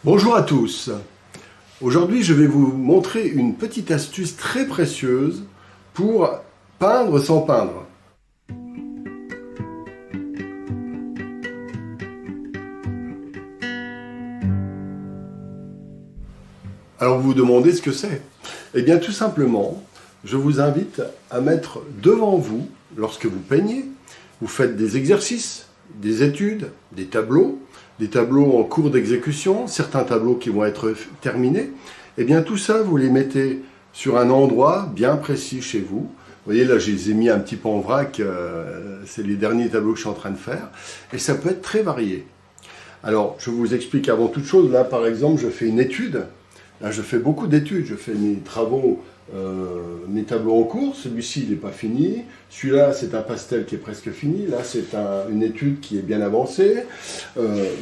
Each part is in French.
Bonjour à tous. Aujourd'hui, je vais vous montrer une petite astuce très précieuse pour peindre sans peindre. Alors vous vous demandez ce que c'est? Eh bien tout simplement, je vous invite à mettre devant vous, lorsque vous peignez, vous faites des exercices, des études, des tableaux en cours d'exécution, certains tableaux qui vont être terminés, et bien tout ça, vous les mettez sur un endroit bien précis chez vous. Vous voyez, là, je les ai mis un petit peu en vrac, c'est les derniers tableaux que je suis en train de faire, et ça peut être très varié. Alors, je vous explique avant toute chose, là, par exemple, je fais une étude. Là, je fais beaucoup d'études, je fais mes travaux, mes tableaux en cours. Celui-ci, il n'est pas fini. Celui-là, c'est un pastel qui est presque fini. Là, c'est une étude qui est bien avancée.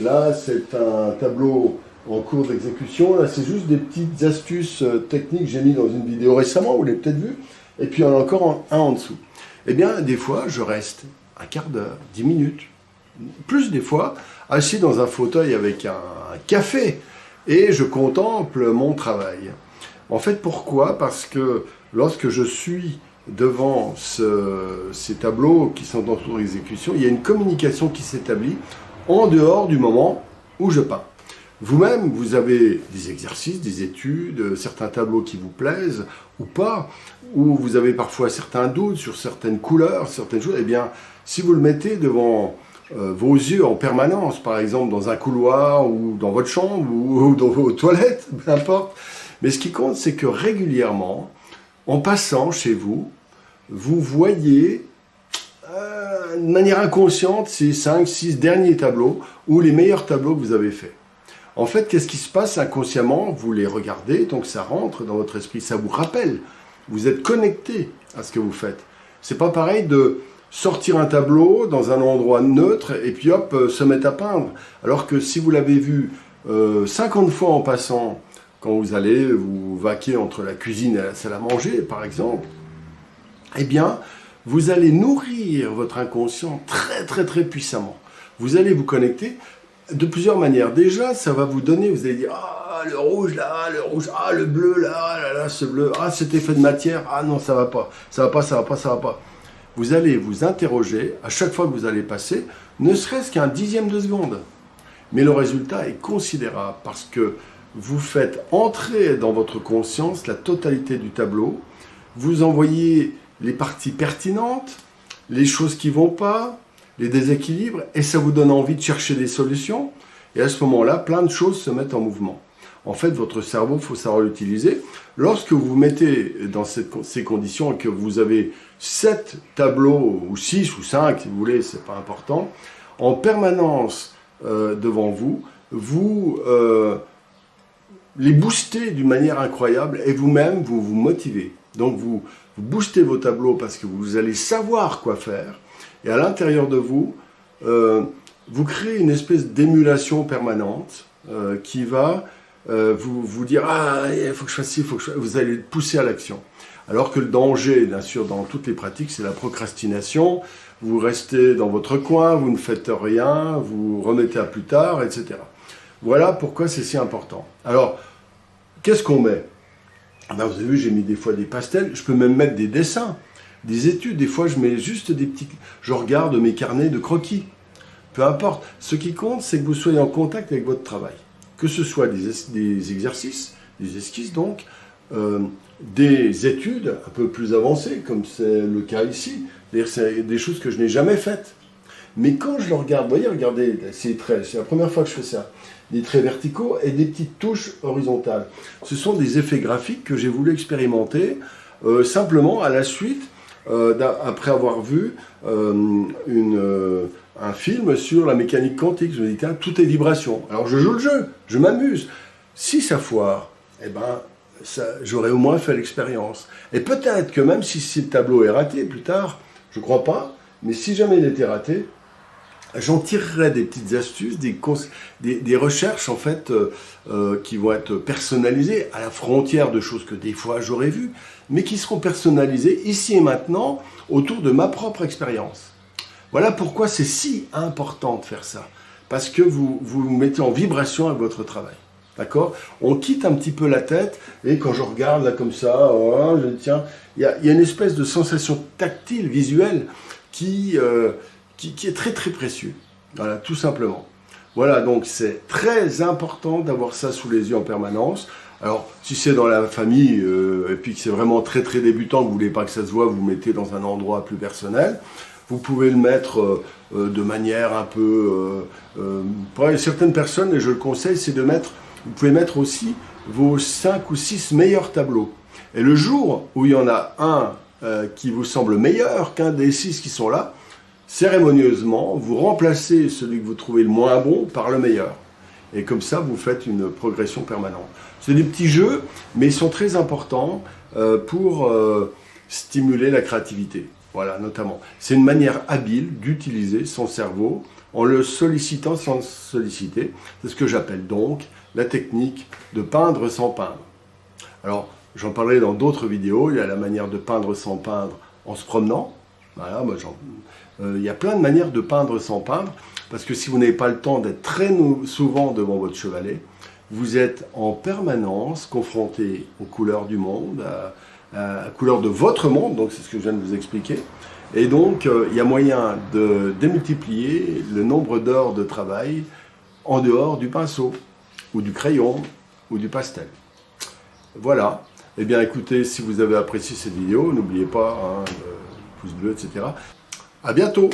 Là, c'est un tableau en cours d'exécution. Là, c'est juste des petites astuces techniques que j'ai mis dans une vidéo récemment, vous l'avez peut-être vu. Et puis, il y en a encore un en dessous. Eh bien, des fois, je reste un quart d'heure, 10 minutes, plus des fois, assis dans un fauteuil avec un café. Et je contemple mon travail. En fait, pourquoi? Parce que lorsque je suis devant ces tableaux qui sont en cours d'exécution, il y a une communication qui s'établit en dehors du moment où je peins. Vous-même, vous avez des exercices, des études, certains tableaux qui vous plaisent ou pas, ou vous avez parfois certains doutes sur certaines couleurs, certaines choses. Eh bien, si vous le mettez devant vos yeux en permanence, par exemple dans un couloir ou dans votre chambre ou dans vos toilettes, peu importe. Mais ce qui compte, c'est que régulièrement, en passant chez vous, vous voyez de manière inconsciente ces 5-6 derniers tableaux ou les meilleurs tableaux que vous avez faits. En fait, qu'est-ce qui se passe inconsciemment? Vous les regardez, donc ça rentre dans votre esprit, ça vous rappelle. Vous êtes connecté à ce que vous faites. C'est pas pareil de sortir un tableau dans un endroit neutre et puis hop, se mettre à peindre. Alors que si vous l'avez vu 50 fois en passant, quand vous allez vous vaquer entre la cuisine et la salle à manger, par exemple, eh bien, vous allez nourrir votre inconscient très puissamment. Vous allez vous connecter de plusieurs manières. Déjà, ça va vous donner, vous allez dire, ah, le rouge là, le rouge, ah, le bleu là, ce bleu, ah, cet effet de matière, ah non, ça va pas. Vous allez vous interroger à chaque fois que vous allez passer, ne serait-ce qu'un dixième de seconde. Mais le résultat est considérable parce que vous faites entrer dans votre conscience la totalité du tableau, vous envoyez les parties pertinentes, les choses qui ne vont pas, les déséquilibres, et ça vous donne envie de chercher des solutions. Et à ce moment-là, plein de choses se mettent en mouvement. En fait, votre cerveau, il faut savoir l'utiliser. Lorsque vous vous mettez dans ces conditions et que vous avez 7 tableaux, ou 6 ou 5, si vous voulez, c'est pas important, en permanence devant vous, vous les boostez d'une manière incroyable et vous-même, vous vous motivez. Donc, vous boostez vos tableaux parce que vous allez savoir quoi faire. Et à l'intérieur de vous, vous créez une espèce d'émulation permanente qui va vous dire « Ah, il faut que je fasse ci, il faut que je fasse... » Vous allez pousser à l'action. Alors que le danger, bien sûr, dans toutes les pratiques, c'est la procrastination. Vous restez dans votre coin, vous ne faites rien, vous remettez à plus tard, etc. Voilà pourquoi c'est si important. Alors, qu'est-ce qu'on met? Ben, vous avez vu, j'ai mis des fois des pastels. Je peux même mettre des dessins, des études. Des fois, je mets juste des petits... Je regarde mes carnets de croquis. Peu importe. Ce qui compte, c'est que vous soyez en contact avec votre travail. Que ce soit des exercices, des esquisses donc, des études un peu plus avancées, comme c'est le cas ici. C'est des choses que je n'ai jamais faites. Mais quand je le regarde, vous voyez, regardez ces traits, c'est la première fois que je fais ça. Des traits verticaux et des petites touches horizontales. Ce sont des effets graphiques que j'ai voulu expérimenter simplement à la suite, après avoir vu un film sur la mécanique quantique. Je me dis, tiens, tout est vibration. Alors je joue le jeu, je m'amuse. Si ça foire, eh ben, j'aurais au moins fait l'expérience. Et peut-être que même si le tableau est raté plus tard, je ne crois pas, mais si jamais il était raté, j'en tirerai des petites astuces, des recherches en fait qui vont être personnalisées à la frontière de choses que des fois j'aurais vues, mais qui seront personnalisées ici et maintenant autour de ma propre expérience. Voilà pourquoi c'est si important de faire ça, parce que vous vous mettez en vibration avec votre travail. D'accord? On quitte un petit peu la tête, et quand je regarde là comme ça, oh, je tiens, il y a une espèce de sensation tactile, visuelle, qui est très très précieux. Voilà, tout simplement. Voilà, donc c'est très important d'avoir ça sous les yeux en permanence. Alors, si c'est dans la famille, et puis que c'est vraiment très très débutant, que vous ne voulez pas que ça se voit, vous le mettez dans un endroit plus personnel. Vous pouvez le mettre de manière un peu... pour certaines personnes, et je le conseille, c'est de mettre... Vous pouvez mettre aussi vos 5 ou 6 meilleurs tableaux. Et le jour où il y en a un qui vous semble meilleur qu'un des 6 qui sont là, cérémonieusement, vous remplacez celui que vous trouvez le moins bon par le meilleur. Et comme ça, vous faites une progression permanente. C'est des petits jeux, mais ils sont très importants pour stimuler la créativité. Voilà, notamment. C'est une manière habile d'utiliser son cerveau en le sollicitant sans le solliciter. C'est ce que j'appelle donc la technique de peindre sans peindre. Alors, j'en parlerai dans d'autres vidéos. Il y a la manière de peindre sans peindre en se promenant. Voilà, moi, il y a plein de manières de peindre sans peindre, parce que si vous n'avez pas le temps d'être très souvent devant votre chevalet, vous êtes en permanence confronté aux couleurs du monde, à la couleur de votre monde, donc c'est ce que je viens de vous expliquer. Et donc, il y a moyen de démultiplier le nombre d'heures de travail en dehors du pinceau, ou du crayon, ou du pastel. Voilà. Eh bien, écoutez, si vous avez apprécié cette vidéo, n'oubliez pas, hein, le pouce bleu, etc. À bientôt!